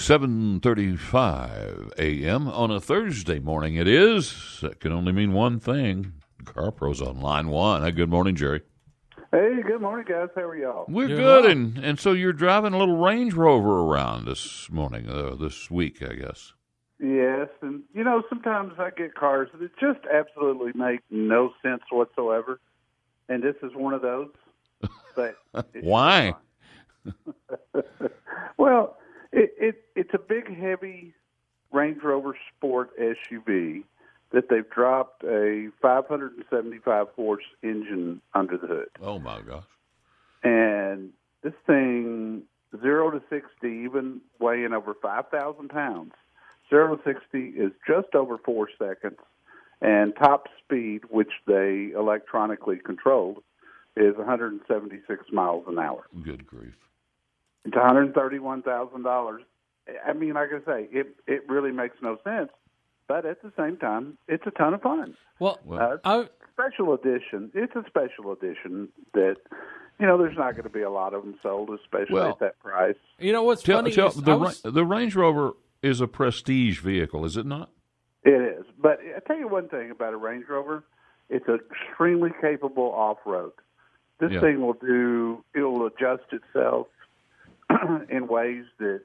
7:35 a.m. on a Thursday morning. It is. That can only mean one thing. Car Pro's on line one. Good morning, Jerry. Hey, good morning, guys. How are y'all? We're Doing good, well. and so you're driving a little Range Rover around this morning, this week, I guess. Yes, and sometimes I get cars that just absolutely make no sense whatsoever, and this is one of those. But Why? Well, it's a big, heavy Range Rover Sport SUV that they've dropped a 575 horse engine under the hood. Oh my gosh! And this thing, 0 to 60, even weighing over 5,000 pounds, 0 to 60 is just over 4 seconds, and top speed, which they electronically controlled, is 176 miles an hour. Good grief! It's $131,000. I mean, like I say, it really makes no sense, but at the same time, it's a ton of fun. Well, Special edition. It's a special edition that, there's not going to be a lot of them sold, especially at that price. You know what's funny is the Range Rover is a prestige vehicle, is it not? It is. But I tell you one thing about a Range Rover, it's extremely capable off-road. This thing it'll adjust itself in ways that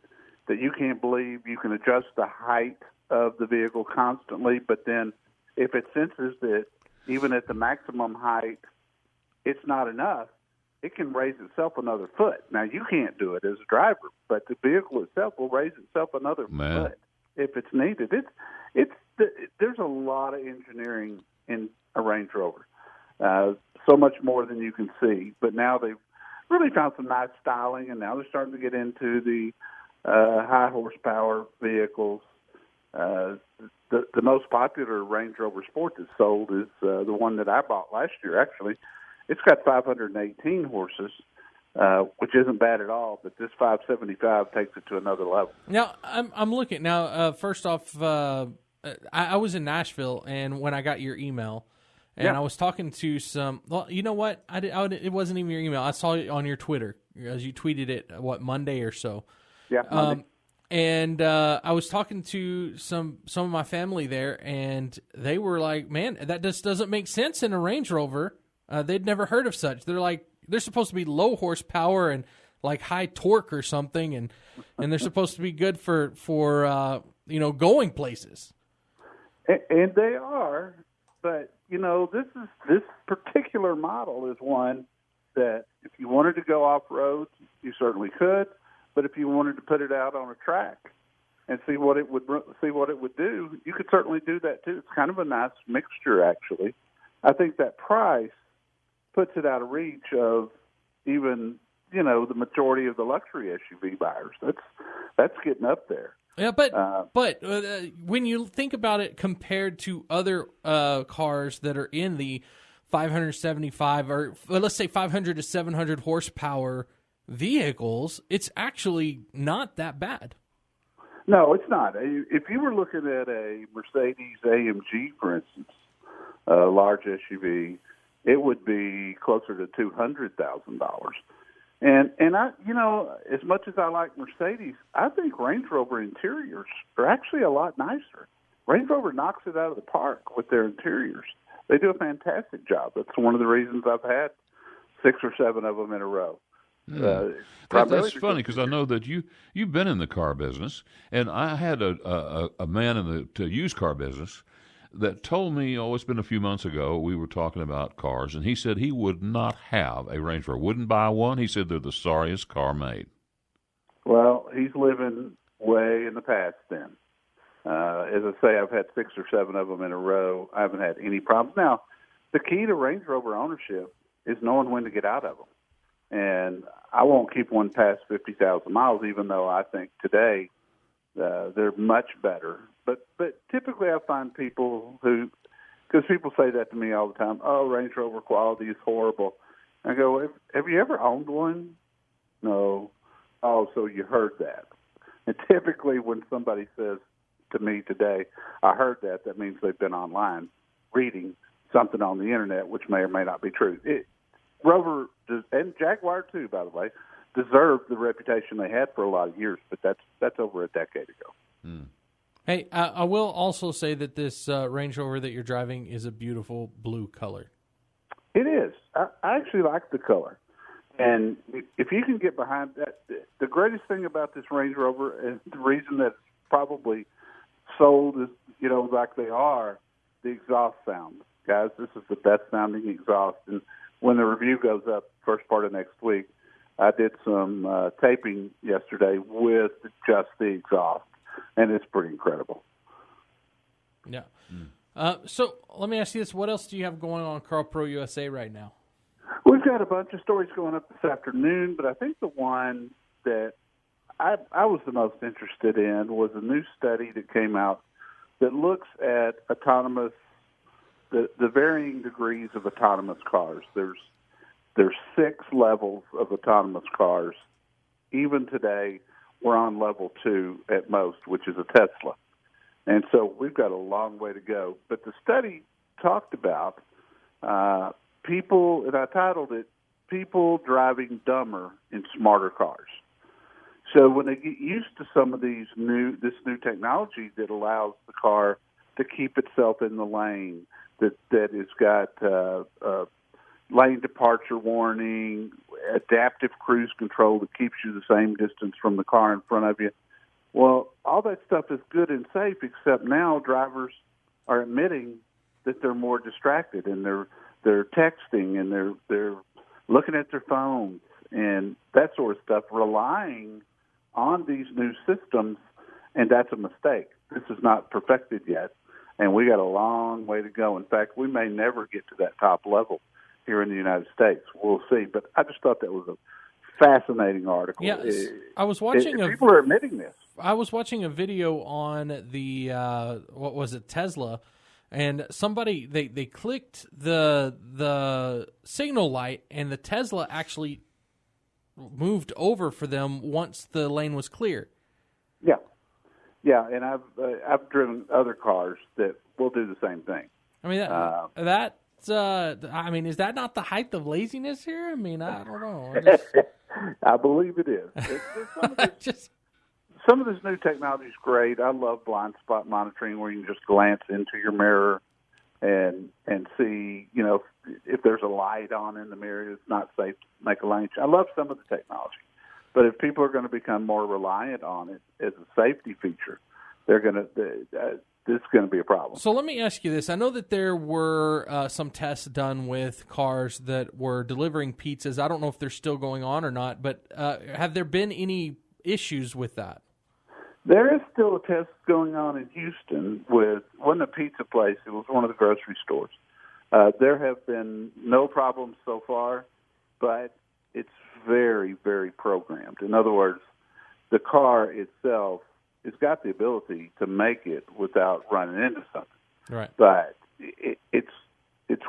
you can't believe. You can adjust the height of the vehicle constantly, but then if it senses that even at the maximum height it's not enough, it can raise itself another foot. Now, you can't do it as a driver, but the vehicle itself will raise itself another foot if it's needed. There's a lot of engineering in a Range Rover, so much more than you can see. But now they've really found some nice styling, and now they're starting to get into the high horsepower vehicles. The most popular Range Rover Sport that's sold is the one that I bought last year, actually. It's got 518 horses, which isn't bad at all, but this 575 takes it to another level. Now, I'm looking. Now, first off, I was in Nashville, and when I got your email, and I was talking to some. Well, you know what? It wasn't even your email. I saw it on your Twitter as you tweeted it. Monday or so? Yeah. Monday. And I was talking to some of my family there, and they were like, "Man, that just doesn't make sense in a Range Rover." They'd never heard of such. They're like, they're supposed to be low horsepower and like high torque or something, and they're supposed to be good for going places. And they are, but this particular model is one that if you wanted to go off road, you certainly could. But if you wanted to put it out on a track and see what it would do, you could certainly do that too. It's kind of a nice mixture, actually. I think that price puts it out of reach of even the majority of the luxury SUV buyers. That's getting up there. Yeah, but when you think about it compared to other cars that are in the 575 or let's say 500 to 700 horsepower vehicles, it's actually not that bad. No, it's not. If you were looking at a Mercedes AMG, for instance, a large SUV, it would be closer to $200,000. And I, as much as I like Mercedes, I think Range Rover interiors are actually a lot nicer. Range Rover knocks it out of the park with their interiors. They do a fantastic job. That's one of the reasons I've had 6 or 7 of them in a row. That's funny because I know that you've been in the car business, and I had a man in the used car business that told me, it's been a few months ago, we were talking about cars, and he said he would not have a Range Rover, wouldn't buy one. He said they're the sorriest car made. Well, he's living way in the past then. As I say, I've had 6 or 7 of them in a row. I haven't had any problems. Now, the key to Range Rover ownership is knowing when to get out of them. And I won't keep one past 50,000 miles, even though I think today they're much better. But typically I find people because people say that to me all the time, Range Rover quality is horrible. I go, have you ever owned one? No. Oh, so you heard that. And typically when somebody says to me today, I heard that, that means they've been online reading something on the internet, which may or may not be true. Rover, and Jaguar too, by the way, deserved the reputation they had for a lot of years, but that's over a decade ago. Mm. Hey, I will also say that this Range Rover that you're driving is a beautiful blue color. It is. I actually like the color. And if you can get behind that, the greatest thing about this Range Rover, and the reason that it's probably sold is, like they are, the exhaust sound. Guys, this is the best sounding exhaust. And when the review goes up first part of next week, I did some taping yesterday with just the exhaust. And it's pretty incredible. Yeah. So let me ask you this. What else do you have going on Car Pro USA right now? We've got a bunch of stories going up this afternoon, but I think the one that I was the most interested in was a new study that came out that looks at autonomous, the varying degrees of autonomous cars. There's 6 levels of autonomous cars. Even today, we're on level 2 at most, which is a Tesla. And so we've got a long way to go. But the study talked about people, and I titled it, People Driving Dumber in Smarter Cars. So when they get used to some of this new technology that allows the car to keep itself in the lane, that has got lane departure warning, adaptive cruise control that keeps you the same distance from the car in front of you. Well, all that stuff is good and safe, except now drivers are admitting that they're more distracted and they're texting and they're looking at their phones and that sort of stuff, relying on these new systems, and that's a mistake. This is not perfected yet, and we got a long way to go. In fact, we may never get to that top level here in the United States. We'll see. But I just thought that was a fascinating article. Yeah, I was watching people are admitting this. I was watching a video on the Tesla, and somebody they clicked the signal light, and the Tesla actually moved over for them once the lane was clear. Yeah, and I've driven other cars that will do the same thing. I mean is that not the height of laziness here? I mean, I don't know. I believe it is. Some of this new technology is great. I love blind spot monitoring, where you can just glance into your mirror and see, if there's a light on in the mirror, it's not safe to make a lane. I love some of the technology. But if people are going to become more reliant on it as a safety feature, this is going to be a problem. So let me ask you this. I know that there were some tests done with cars that were delivering pizzas. I don't know if they're still going on or not, but have there been any issues with that? There is still a test going on in Houston with, wasn't a pizza place, it was one of the grocery stores. There have been no problems so far, but it's very, very programmed. In other words, the car itself has got the ability to make it without running into something. Right. But it's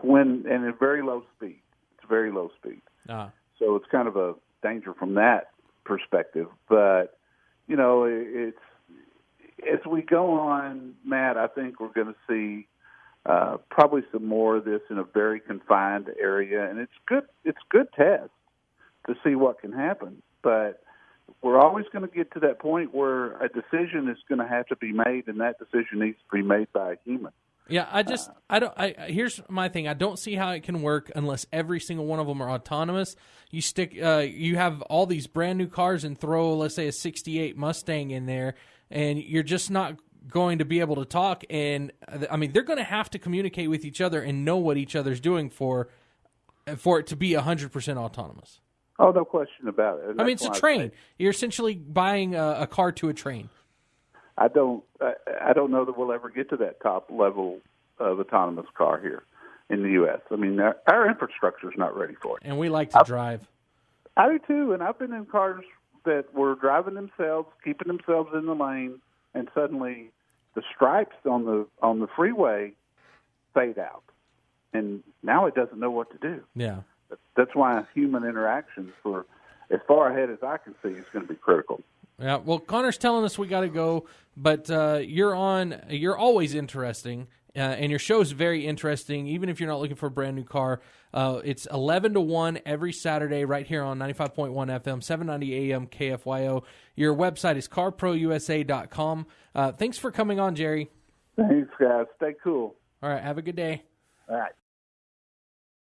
when, and at very low speed. It's very low speed. So it's kind of a danger from that perspective. But, it's, as we go on, Matt, I think we're going to see probably some more of this in a very confined area. And it's good test to see what can happen. But we're always going to get to that point where a decision is going to have to be made, and that decision needs to be made by a human. Yeah, here's my thing. I don't see how it can work unless every single one of them are autonomous. You have all these brand new cars and throw, let's say, a 68 Mustang in there, and you're just not going to be able to talk. And I mean, they're going to have to communicate with each other and know what each other's doing for it to be 100% autonomous. Oh, no question about it. I mean, it's a train. You're essentially buying a car to a train. I don't know that we'll ever get to that top level of autonomous car here in the U.S. I mean, our infrastructure is not ready for it. And we like to drive. I do too, and I've been in cars that were driving themselves, keeping themselves in the lane, and suddenly the stripes on the freeway fade out, and now it doesn't know what to do. Yeah. That's why human interaction, for as far ahead as I can see, is going to be critical. Yeah, well, Connor's telling us we got to go, but you're always interesting. And your show is very interesting, even if you're not looking for a brand new car. It's 11 to 1 every Saturday right here on 95.1 FM, 790 AM KFYO. Your website is carprousa.com. Thanks for coming on, Jerry. Thanks, guys. Stay cool. All right, have a good day. All right.